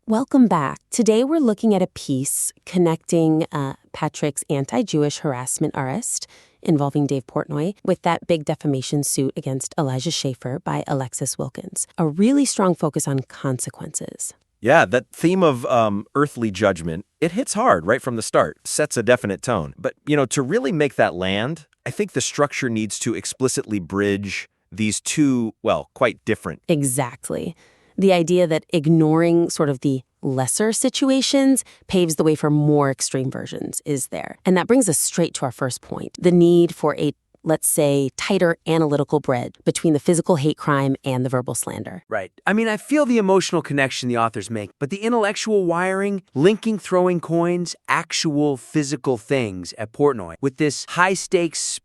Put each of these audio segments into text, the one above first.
Welcome back. Today we're looking at a piece connecting Patrick's anti-Jewish harassment arrest involving Dave Portnoy with that big defamation suit against Elijah Schaffer by Alexis Wilkins. A really strong focus on consequences. Yeah, that theme of earthly judgment, it hits hard right from the start, sets a definite tone. But, to really make that land, I think the structure needs to explicitly bridge these two, quite different. Exactly. The idea that ignoring sort of the lesser situations paves the way for more extreme versions is there. And that brings us straight to our first point, the need for a, let's say, tighter analytical bridge between the physical hate crime and the verbal slander. Right. I feel the emotional connection the authors make, but the intellectual wiring, linking throwing coins, actual physical things at Portnoy, with this high-stakes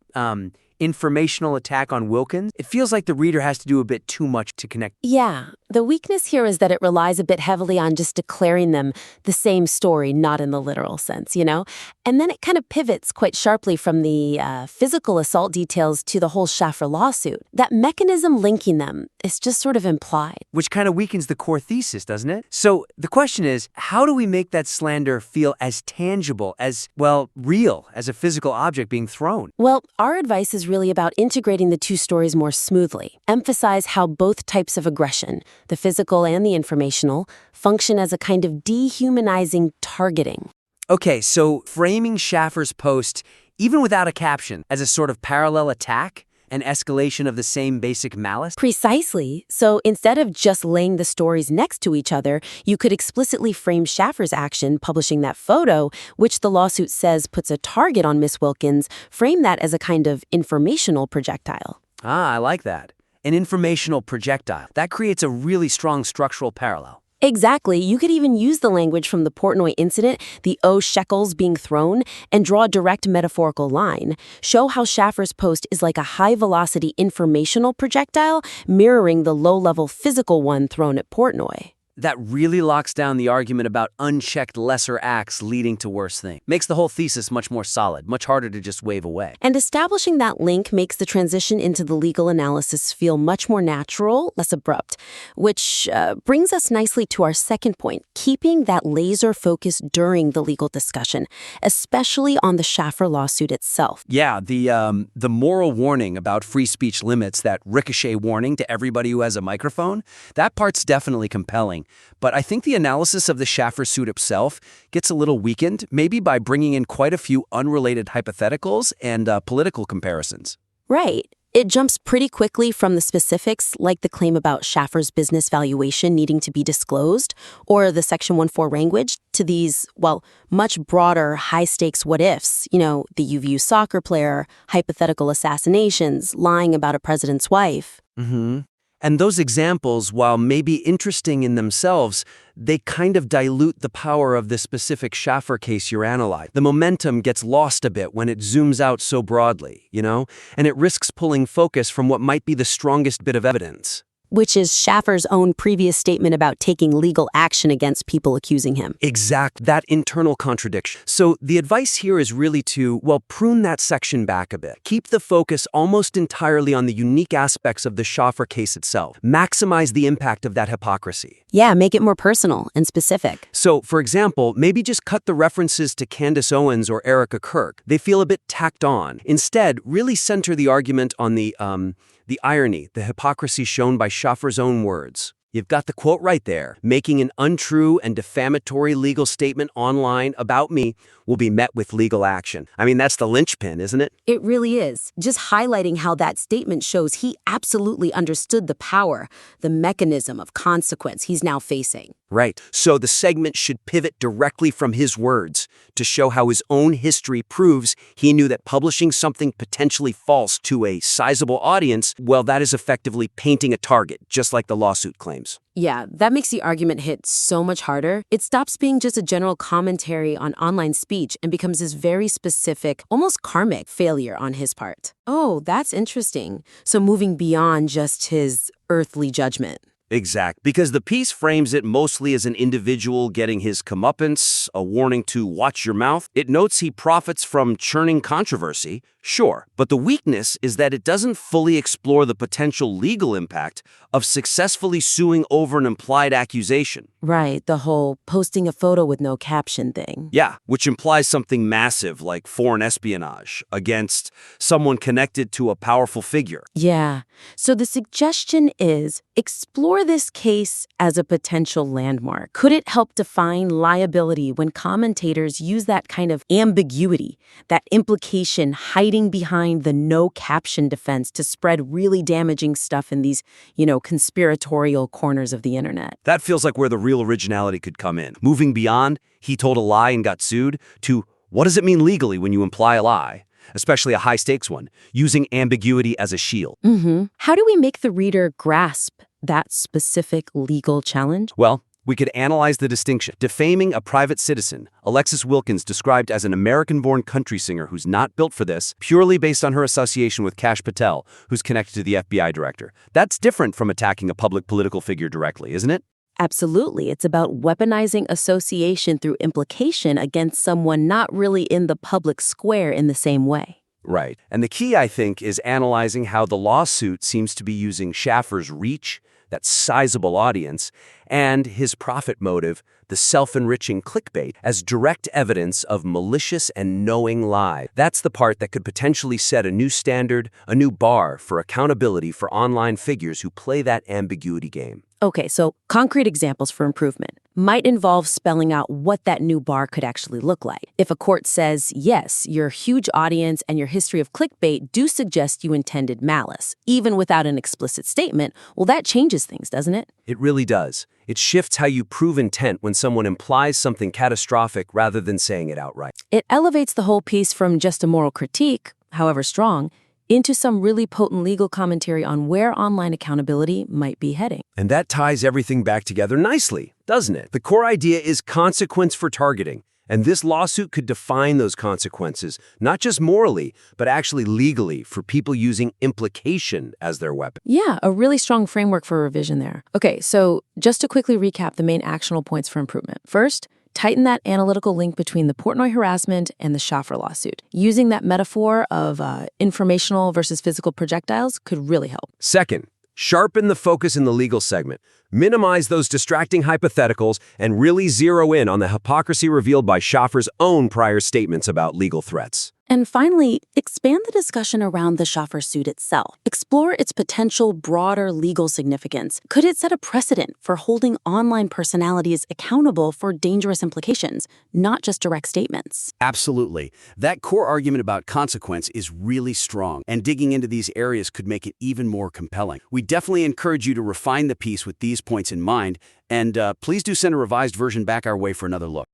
informational attack on Wilkins, it feels like the reader has to do a bit too much to connect. Yeah. The weakness here is that it relies a bit heavily on just declaring them the same story, not in the literal sense, And then it kind of pivots quite sharply from the physical assault details to the whole Schaffer lawsuit. That mechanism linking them is just sort of implied. Which kind of weakens the core thesis, doesn't it? So the question is, how do we make that slander feel as tangible, as, real, as a physical object being thrown? Well, our advice is really about integrating the two stories more smoothly. Emphasize how both types of aggression, the physical and the informational, function as a kind of dehumanizing targeting. Okay, so framing Schaffer's post, even without a caption, as a sort of parallel attack? An escalation of the same basic malice? Precisely. So instead of just laying the stories next to each other, you could explicitly frame Schaffer's action, publishing that photo, which the lawsuit says puts a target on Miss Wilkins, frame that as a kind of informational projectile. Ah, I like that. An informational projectile. That creates a really strong structural parallel. Exactly. You could even use the language from the Portnoy incident, the shekels being thrown, and draw a direct metaphorical line. Show how Schaffer's post is like a high-velocity informational projectile, mirroring the low-level physical one thrown at Portnoy. That really locks down the argument about unchecked lesser acts leading to worse things. Makes the whole thesis much more solid, much harder to just wave away. And establishing that link makes the transition into the legal analysis feel much more natural, less abrupt, which brings us nicely to our second point, keeping that laser focus during the legal discussion, especially on the Schaffer lawsuit itself. Yeah, the moral warning about free speech limits, that ricochet warning to everybody who has a microphone, that part's definitely compelling. But I think the analysis of the Schaffer suit itself gets a little weakened, maybe by bringing in quite a few unrelated hypotheticals and political comparisons. Right. It jumps pretty quickly from the specifics, like the claim about Schaffer's business valuation needing to be disclosed, or the Section 1.4 language, to these, much broader, high-stakes what-ifs. The UVU soccer player, hypothetical assassinations, lying about a president's wife. Mm-hmm. And those examples, while maybe interesting in themselves, they kind of dilute the power of the specific Schaffer case you're analyzing. The momentum gets lost a bit when it zooms out so broadly, and it risks pulling focus from what might be the strongest bit of evidence. Which is Schaffer's own previous statement about taking legal action against people accusing him. Exact, that internal contradiction. So the advice here is really to, prune that section back a bit. Keep the focus almost entirely on the unique aspects of the Schaffer case itself. Maximize the impact of that hypocrisy. Yeah, make it more personal and specific. So, for example, maybe just cut the references to Candace Owens or Erica Kirk. They feel a bit tacked on. Instead, really center the argument on the irony, the hypocrisy shown by Schaffer's own words. You've got the quote right there. Making an untrue and defamatory legal statement online about me will be met with legal action. That's the linchpin, isn't it? It really is. Just highlighting how that statement shows he absolutely understood the power, the mechanism of consequence he's now facing. Right. So the segment should pivot directly from his words to show how his own history proves he knew that publishing something potentially false to a sizable audience, that is effectively painting a target, just like the lawsuit claims. Yeah, that makes the argument hit so much harder. It stops being just a general commentary on online speech and becomes this very specific, almost karmic failure on his part. Oh, that's interesting. So moving beyond just his earthly judgment. Exact. Because the piece frames it mostly as an individual getting his comeuppance, a warning to watch your mouth. It notes he profits from churning controversy, sure, but the weakness is that it doesn't fully explore the potential legal impact of successfully suing over an implied accusation. Right, the whole posting a photo with no caption thing. Yeah, which implies something massive like foreign espionage against someone connected to a powerful figure. Yeah, so the suggestion is explore this case as a potential landmark. Could it help define liability when commentators use that kind of ambiguity, that implication hiding behind the no caption defense to spread really damaging stuff in these, conspiratorial corners of the internet? That feels like where the real originality could come in. Moving beyond, he told a lie and got sued, to what does it mean legally when you imply a lie? Especially a high-stakes one, using ambiguity as a shield. How do we make the reader grasp that specific legal challenge? Well, we could analyze the distinction. Defaming a private citizen, Alexis Wilkins described as an American-born country singer who's not built for this, purely based on her association with Kash Patel, who's connected to the FBI director. That's different from attacking a public political figure directly, isn't it? Absolutely. It's about weaponizing association through implication against someone not really in the public square in the same way. Right. And the key, I think, is analyzing how the lawsuit seems to be using Schaffer's reach, that sizable audience, and his profit motive, the self-enriching clickbait, as direct evidence of malicious and knowing lie. That's the part that could potentially set a new standard, a new bar for accountability for online figures who play that ambiguity game. Okay, so concrete examples for improvement might involve spelling out what that new bar could actually look like. If a court says, yes, your huge audience and your history of clickbait do suggest you intended malice, even without an explicit statement, well, that changes things, doesn't it? It really does. It shifts how you prove intent when someone implies something catastrophic rather than saying it outright. It elevates the whole piece from just a moral critique, however strong, into some really potent legal commentary on where online accountability might be heading. And that ties everything back together nicely, doesn't it? The core idea is consequence for targeting, and this lawsuit could define those consequences, not just morally, but actually legally for people using implication as their weapon. Yeah, a really strong framework for revision there. Okay, so just to quickly recap the main actionable points for improvement. First, tighten that analytical link between the Portnoy harassment and the Schaffer lawsuit. Using that metaphor of informational versus physical projectiles could really help. Second, sharpen the focus in the legal segment. Minimize those distracting hypotheticals and really zero in on the hypocrisy revealed by Schaffer's own prior statements about legal threats. And finally, expand the discussion around the Schaffer suit itself. Explore its potential broader legal significance. Could it set a precedent for holding online personalities accountable for dangerous implications, not just direct statements? Absolutely. That core argument about consequence is really strong, and digging into these areas could make it even more compelling. We definitely encourage you to refine the piece with these points in mind, and please do send a revised version back our way for another look.